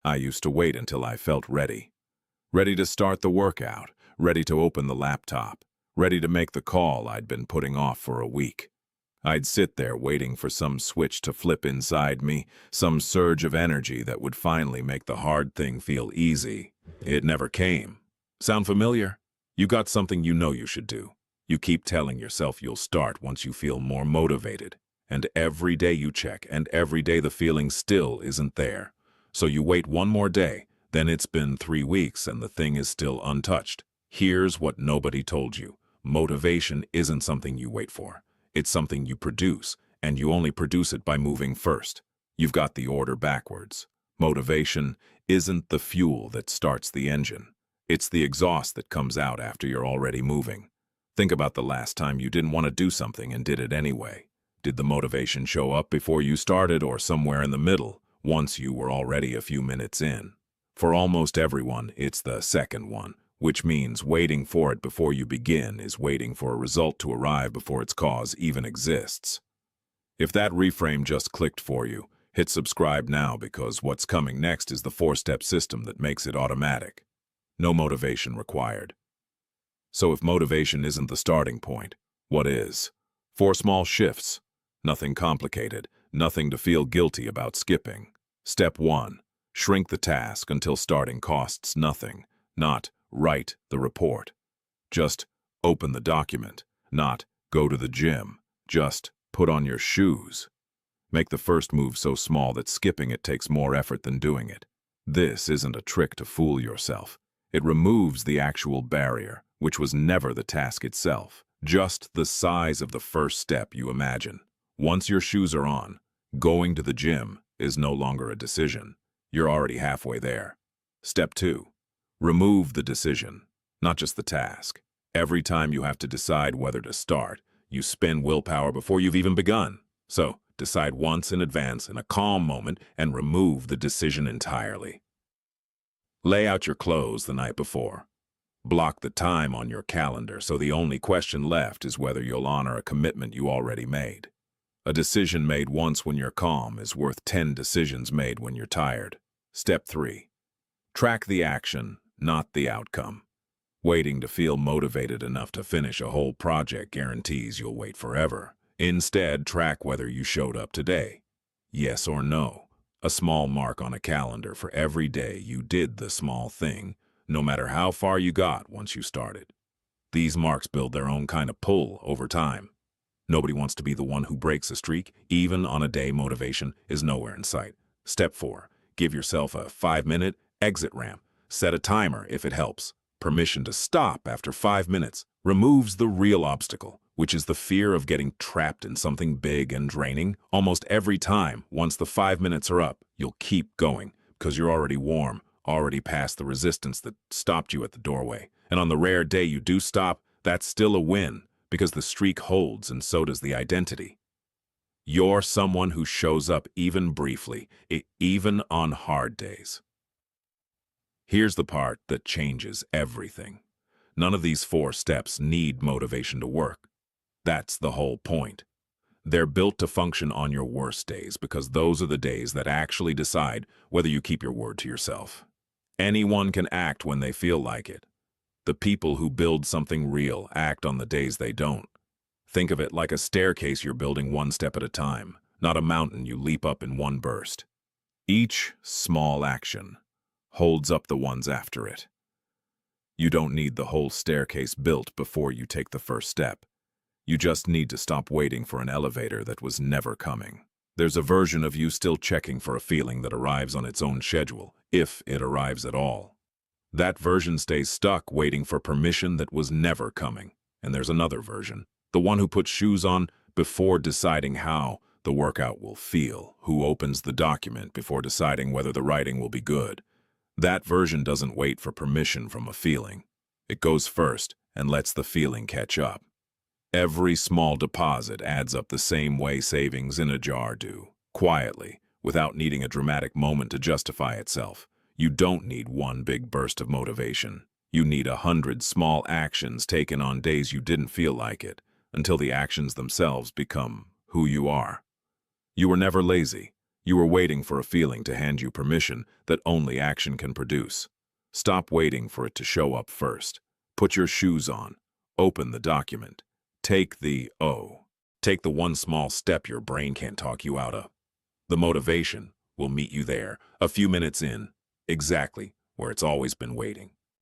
I used to wait until I felt ready. Ready to start the workout, ready to open the laptop, ready to make the call I'd been putting off for a week. I'd sit there waiting for some switch to flip inside me, some surge of energy that would finally make the hard thing feel easy. It never came. Sound familiar? You got something you know you should do. You keep telling yourself you'll start once you feel more motivated. And every day you check, and every day the feeling still isn't there. So you wait one more day, then it's been 3 weeks and the thing is still untouched. Here's what nobody told you. Motivation isn't something you wait for. It's something you produce, and you only produce it by moving first. You've got the order backwards. Motivation isn't the fuel that starts the engine. It's the exhaust that comes out after you're already moving. Think about the last time you didn't want to do something and did it anyway. Did the motivation show up before you started or somewhere in the middle, once you were already a few minutes in? For almost everyone, it's the second one, which means waiting for it before you begin is waiting for a result to arrive before its cause even exists. If that reframe just clicked for you, hit subscribe now because what's coming next is the 4-step system that makes it automatic. No motivation required. So if motivation isn't the starting point, what is? 4 small shifts. Nothing complicated, nothing to feel guilty about skipping. Step 1. Shrink the task until starting costs nothing. Not write the report. Just open the document. Not go to the gym. Just put on your shoes. Make the first move so small that skipping it takes more effort than doing it. This isn't a trick to fool yourself. It removes the actual barrier, which was never the task itself, just the size of the first step you imagine. Once your shoes are on, going to the gym is no longer a decision. You're already halfway there. Step 2. Remove the decision, not just the task. Every time you have to decide whether to start, you spend willpower before you've even begun. So, decide once in advance in a calm moment and remove the decision entirely. Lay out your clothes the night before. Block the time on your calendar so the only question left is whether you'll honor a commitment you already made. A decision made once when you're calm is worth 10 decisions made when you're tired. Step 3. Track the action, not the outcome. Waiting to feel motivated enough to finish a whole project guarantees you'll wait forever. Instead, track whether you showed up today. Yes or no. A small mark on a calendar for every day you did the small thing, no matter how far you got once you started. These marks build their own kind of pull over time. Nobody wants to be the one who breaks a streak, even on a day motivation is nowhere in sight. Step 4. Give yourself a 5-minute exit ramp. Set a timer if it helps. Permission to stop after 5 minutes removes the real obstacle, which is the fear of getting trapped in something big and draining. Almost every time, once the 5 minutes are up, you'll keep going because you're already warm, already past the resistance that stopped you at the doorway. And on the rare day you do stop, that's still a win because the streak holds and so does the identity. You're someone who shows up even briefly, even on hard days. Here's the part that changes everything. None of these 4 steps need motivation to work. That's the whole point. They're built to function on your worst days because those are the days that actually decide whether you keep your word to yourself. Anyone can act when they feel like it. The people who build something real act on the days they don't. Think of it like a staircase you're building one step at a time, not a mountain you leap up in one burst. Each small action holds up the ones after it. You don't need the whole staircase built before you take the first step. You just need to stop waiting for an elevator that was never coming. There's a version of you still checking for a feeling that arrives on its own schedule, if it arrives at all. That version stays stuck waiting for permission that was never coming. And there's another version, the one who puts shoes on before deciding how the workout will feel, who opens the document before deciding whether the writing will be good. That version doesn't wait for permission from a feeling. It goes first and lets the feeling catch up. Every small deposit adds up the same way savings in a jar do, quietly, without needing a dramatic moment to justify itself. You don't need one big burst of motivation. You need 100 small actions taken on days you didn't feel like it, until the actions themselves become who you are. You were never lazy. You were waiting for a feeling to hand you permission that only action can produce. Stop waiting for it to show up first. Put your shoes on. Open the document. Take the O. Take the one small step your brain can't talk you out of. The motivation will meet you there, a few minutes in, exactly where it's always been waiting.